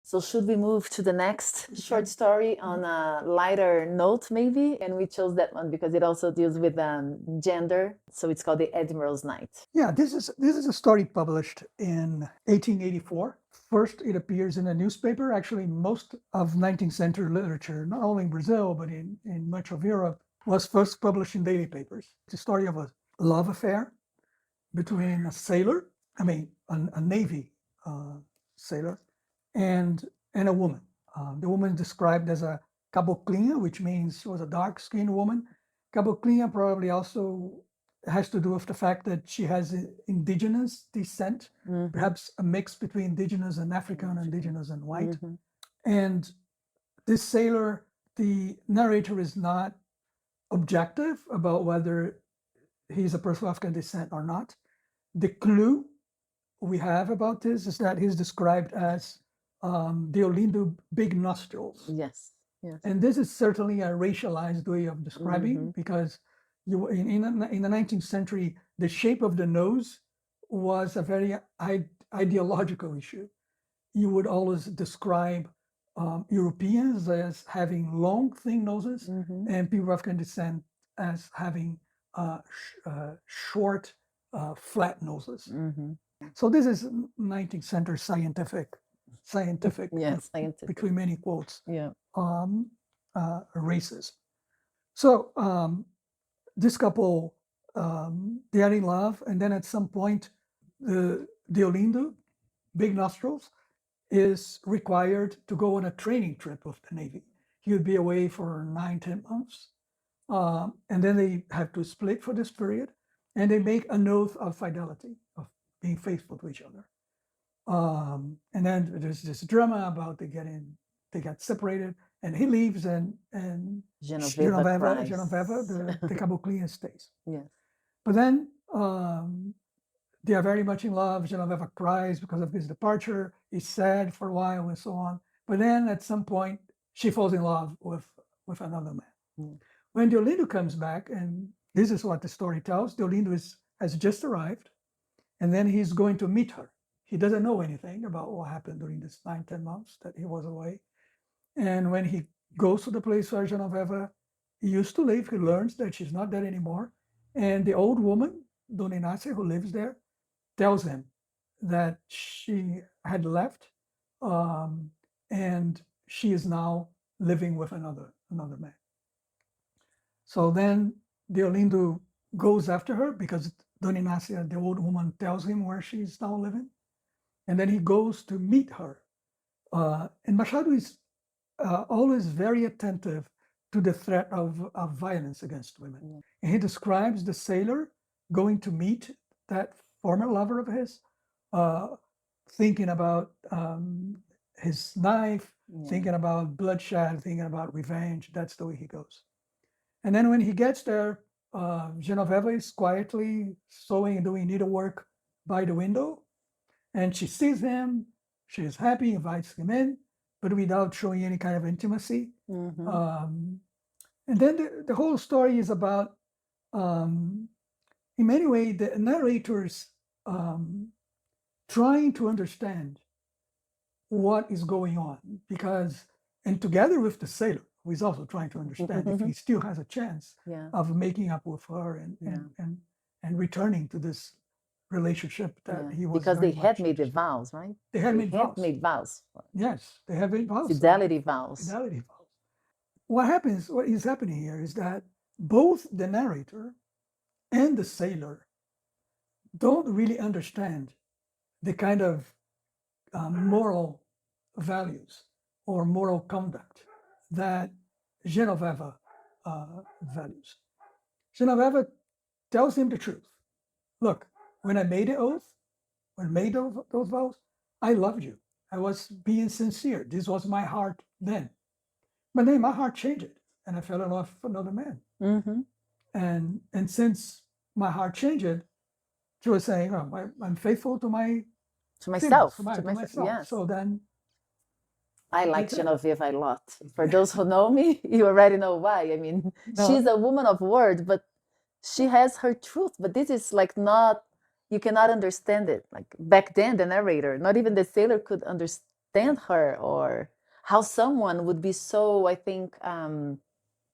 So should we move to the next short story on a lighter note, maybe? And we chose that one because it also deals with gender. So it's called The Admiral's Night. Yeah, this is a story published in 1884. First, it appears in a newspaper. Actually, most of 19th century literature, not only in Brazil, but in much of Europe, was first published in daily papers. It's a story of a love affair between a sailor, a Navy sailor, and a woman. The woman is described as a caboclinha, which means she was a dark-skinned woman. Caboclinha probably also has to do with the fact that she has indigenous descent, perhaps a mix between indigenous and African, indigenous and white. And this sailor, the narrator is not objective about whether he's a person of African descent or not. The clue we have about this is that he's described as Deolindo Big Nostrils. Yes. Yes. And this is certainly a racialized way of describing, because in the 19th century, the shape of the nose was a very ideological issue. You would always describe Europeans as having long, thin noses, and people of African descent as having short, flat noses. So this is 19th century scientific, Yes, scientific. between many quotes, Yeah. Races. So this couple, they are in love, and then at some point, Deolindo, Big Nostrils, is required to go on a training trip with the Navy. He would be away for 9-10 months. And then they have to split for this period, and they make an oath of fidelity, of being faithful to each other. And then there's this drama about they get separated, and he leaves, and Genoveva, the caboclinha stays. Yes. But then they are very much in love. Genoveva cries because of his departure. He's sad for a while and so on. But then at some point, she falls in love with another man. When Deolindo comes back, and this is what the story tells, Deolindo has just arrived, and then he's going to meet her. He doesn't know anything about what happened during this 9-10 months that he was away. And when he goes to the place where Genoveva used to live, he learns that she's not there anymore. And the old woman, Dona Inácia, who lives there, tells him that she had left, and she is now living with another man. So then Deolindo goes after her, because Dona Inácia, the old woman, tells him where she's now living. And then he goes to meet her. And Machado is always very attentive to the threat of violence against women. And he describes the sailor going to meet that former lover of his, thinking about his knife, thinking about bloodshed, thinking about revenge. That's the way he goes. And then when he gets there, Genoveva is quietly sewing and doing needlework by the window. And she sees him, she is happy, invites him in, but without showing any kind of intimacy. And then the whole story is about, in many ways, the narrators trying to understand what is going on, because, and together with the sailor, who is also trying to understand if he still has a chance of making up with her and returning to this relationship that he was, because they had made the vows, right? They had made vows. Yes, they have made vows. Fidelity vows. Fidelity vows. What is happening here is that both the narrator and the sailor don't really understand the kind of moral values or moral conduct that Genoveva values. Genoveva tells him the truth. Look, when I made the oath, when I made those vows, I loved you. I was being sincere. This was my heart then. But then my heart changed, and I fell in love with another man. And since my heart changed, she was saying, oh, I'm faithful to myself. Yes. So then I like Genoveva a lot. For those who know me, you already know why. I mean, she's a woman of word, but she has her truth. But this is like not, you cannot understand it. Like back then, the narrator, not even the sailor could understand stand her, or how someone would be so, I think,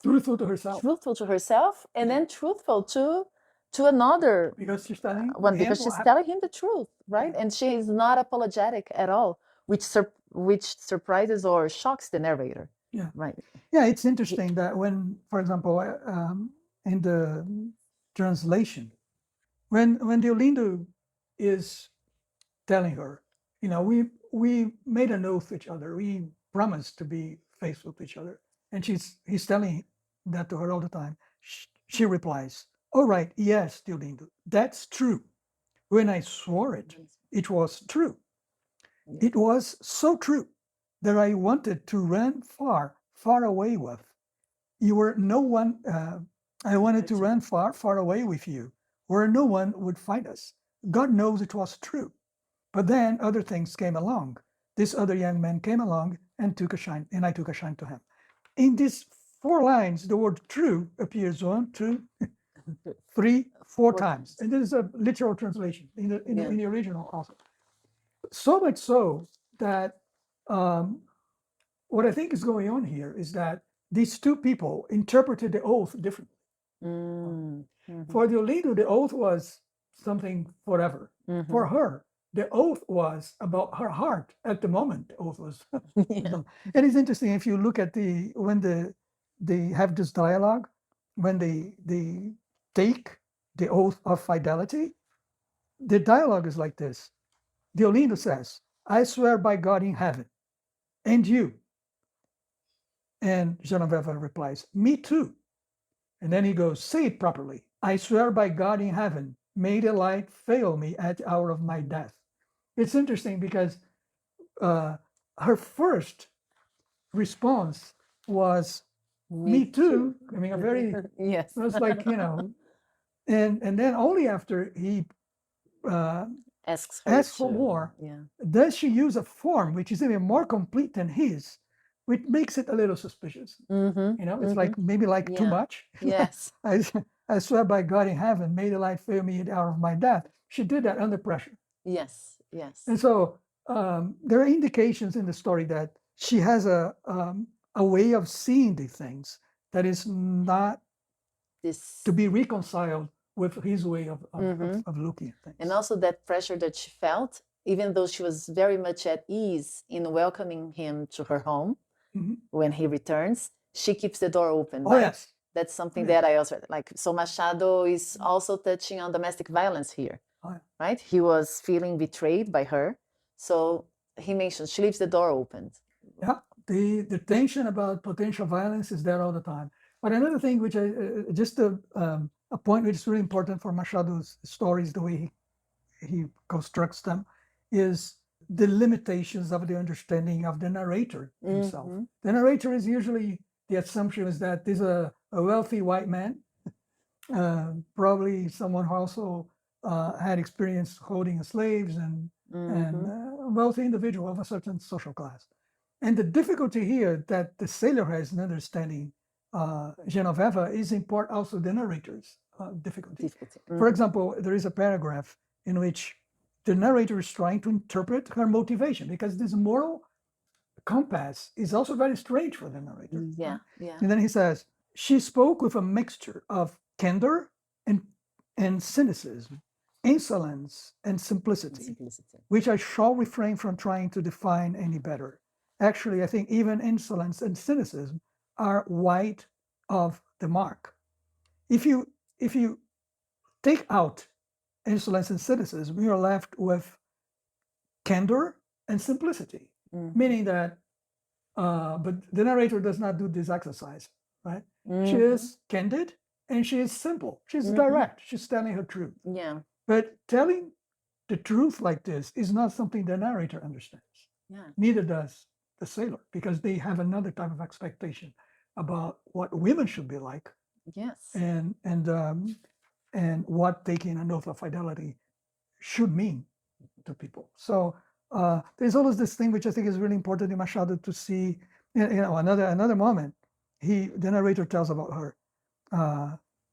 truthful to herself. truthful to herself, and then truthful to another Because she's telling one, him because what she's happened. telling him the truth, right? And she is not apologetic at all, which surprises or shocks the narrator. Yeah. Right. Yeah, it's interesting that when, for example, in the translation, when Deolindo is telling her, we made an oath to each other, we promised to be faithful to each other, and he's telling that to her all the time. She replies, "All right, yes, Deolindo, that's true. When I swore it, it was true. It was so true that I wanted to run far, far away with. You were no one. I wanted to run far, far away with you, where no one would find us. God knows it was true. But then other things came along. This other young man came along and took a shine, and I took a shine to him." In these 4 lines, the word "true" appears 1, 2, 3, 4 times, and this is a literal translation in the original also. So much so that what I think is going on here is that these 2 people interpreted the oath differently. For Deolindo, the oath was something forever. For her, the oath was about her heart at the moment. The oath was, and it's interesting if you look at when they have this dialogue, when they take the oath of fidelity, the dialogue is like this. Deolindo says, "I swear by God in heaven, and you." And Genoveva replies, "Me too." And then he goes, "Say it properly. I swear by God in heaven, may the light fail me at the hour of my death." It's interesting because her first response was, "Me too." I mean, a very, Yes. it was like, and then only after he Asks for more, Yeah. does she use a form which is even more complete than his, which makes it a little suspicious. It's like maybe too much. Yes. I swear by God in heaven, may the light fail me at the hour of my death. She did that under pressure. Yes. Yes. And so there are indications in the story that she has a way of seeing the things that is not to be reconciled with his way of looking at things. And also that pressure that she felt, even though she was very much at ease in welcoming him to her home when he returns, she keeps the door open. Oh, yes. That's something that I also like. So Machado is also touching on domestic violence here, right? He was feeling betrayed by her. So he mentions she leaves the door open. Yeah, the tension about potential violence is there all the time. But another thing, which just a point which is really important for Machado's stories, the way he constructs them, is the limitations of the understanding of the narrator himself. The narrator is usually, the assumption is that there's a wealthy white man, probably someone who also had experience holding slaves and a wealthy individual of a certain social class. And the difficulty here that the sailor has in understanding Genoveva is in part also the narrator's difficulty. For example, there is a paragraph in which the narrator is trying to interpret her motivation, because this moral compass is also very strange for the narrator. Yeah. And then he says, "She spoke with a mixture of candor and cynicism, insolence and simplicity, which I shall refrain from trying to define any better. Actually, I think even insolence and cynicism are wide of the mark. If you take out insolence and cynicism, you are left with candor and simplicity," meaning that, but the narrator does not do this exercise, right? She is candid and she is simple. She's direct. She's telling her truth. Yeah. But telling the truth like this is not something the narrator understands. Yeah. Neither does the sailor, because they have another type of expectation about what women should be like. Yes. And what taking an oath of fidelity should mean to people. So there's always this thing which I think is really important in Machado to see. Another moment, the narrator tells about her.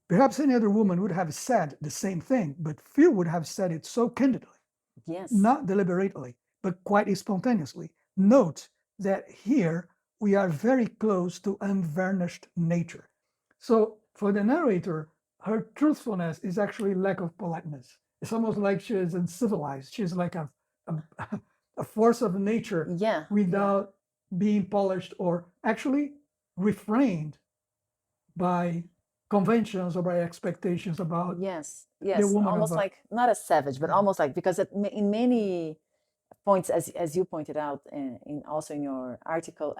Perhaps any other woman would have said the same thing, but few would have said it so candidly. Yes. Not deliberately, but quite spontaneously, note that here we are very close to unvarnished nature. So for the narrator, her truthfulness is actually lack of politeness. It's almost like she is uncivilized. She's like a a force of nature Yeah. without being polished or actually refrained by conventions or by expectations about Yes. the Yes. woman Almost of a, like not a savage, but Yeah. almost like because in many points, as you pointed out in also in your article,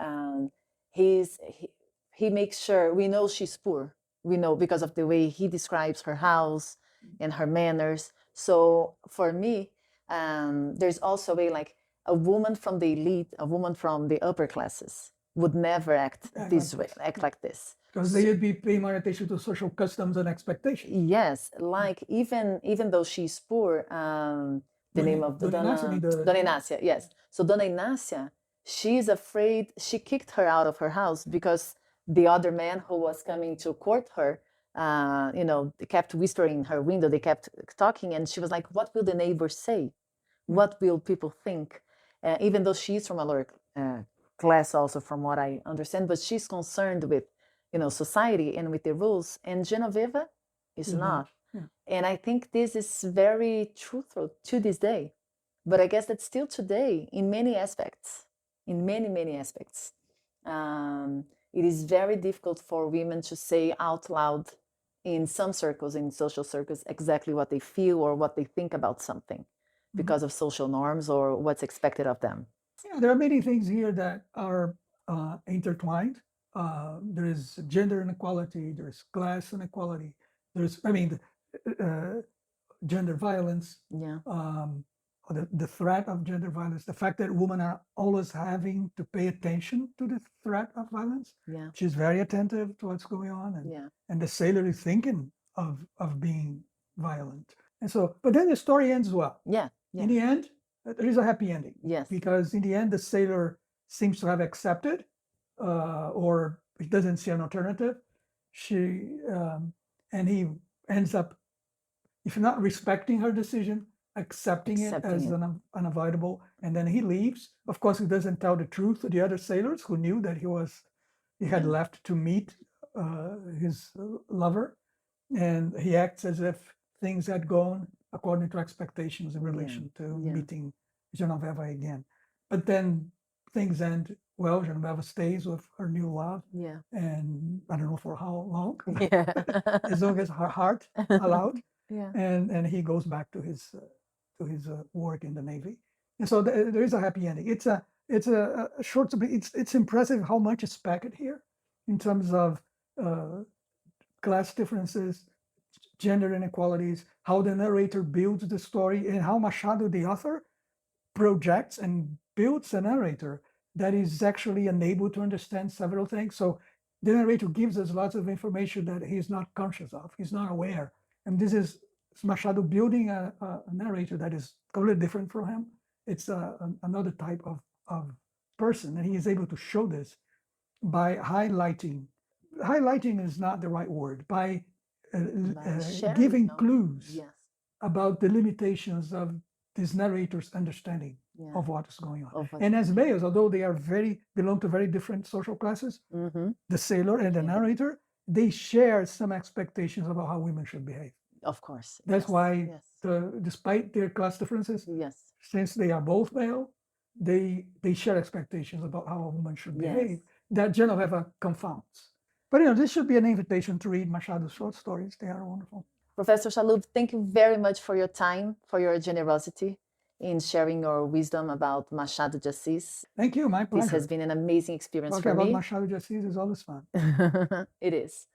he makes sure we know she's poor. We know because of the way he describes her house and her manners. So for me, there's also a way like a woman from the elite, a woman from the upper classes would never act Act this like way, this. act like this. because they would be paying more attention to social customs and expectations. Yes, like even though she's poor, the name of the Dona Inácia, Dona the- Dona Inácia, yes. So Dona Inácia, she's afraid. She kicked her out of her house because the other man who was coming to court her, they kept whispering in her window. They kept talking, and she was like, "What will the neighbors say? What will people think?" Even though she's from a lower class, also from what I understand, but she's concerned with, society and with the rules. And Genoveva is not. Yeah. And I think this is very truthful to this day. But I guess that still today, in many aspects, in many, many aspects, it is very difficult for women to say out loud in some circles, in social circles, exactly what they feel or what they think about something because of social norms or what's expected of them. Yeah, there are many things here that are intertwined. There is gender inequality, there's class inequality, there's, gender violence, Yeah. the threat of gender violence, the fact that women are always having to pay attention to the threat of violence. Yeah. She's very attentive to what's going on, Yeah. and the sailor is thinking of being violent. And so, but then the story ends well. Yeah. In the end, there is a happy ending. Yes. Because in the end, the sailor seems to have accepted, or he doesn't see an alternative. And he ends up, if not respecting her decision, accepting it as unavoidable. And then he leaves. Of course, he doesn't tell the truth to the other sailors who knew that he had left to meet his lover. And he acts as if things had gone according to expectations in relation to meeting Genoveva again. But then things end well. Genoveva stays with her new love. Yeah. And I don't know for how long. Yeah. As long as her heart allowed. Yeah. And he goes back to his work in the Navy. And so there is a happy ending. It's a short. It's impressive how much is packed here in terms of class differences, gender inequalities, how the narrator builds the story, and how Machado, the author, projects and builds a narrator that is actually unable to understand several things. So the narrator gives us lots of information that he's not conscious of, he's not aware. And this is Machado building a narrator that is totally different from him. It's another type of person, and he is able to show this by highlighting. Highlighting is not the right word. By giving clues about the limitations of this narrator's understanding of what is going on. And as males, although they are belong to very different social classes, the sailor and the narrator, they share some expectations about how women should behave. Of course. That's why, despite their class differences, since they are both male, they share expectations about how a woman should behave that Genoveva confounds. But this should be an invitation to read Machado's short stories. They are wonderful. Professor Schaloub, thank you very much for your time, for your generosity in sharing your wisdom about Machado de Assis. Thank you, my pleasure. This has been an amazing experience Talking for me. about Machado de Assis is always fun. It is.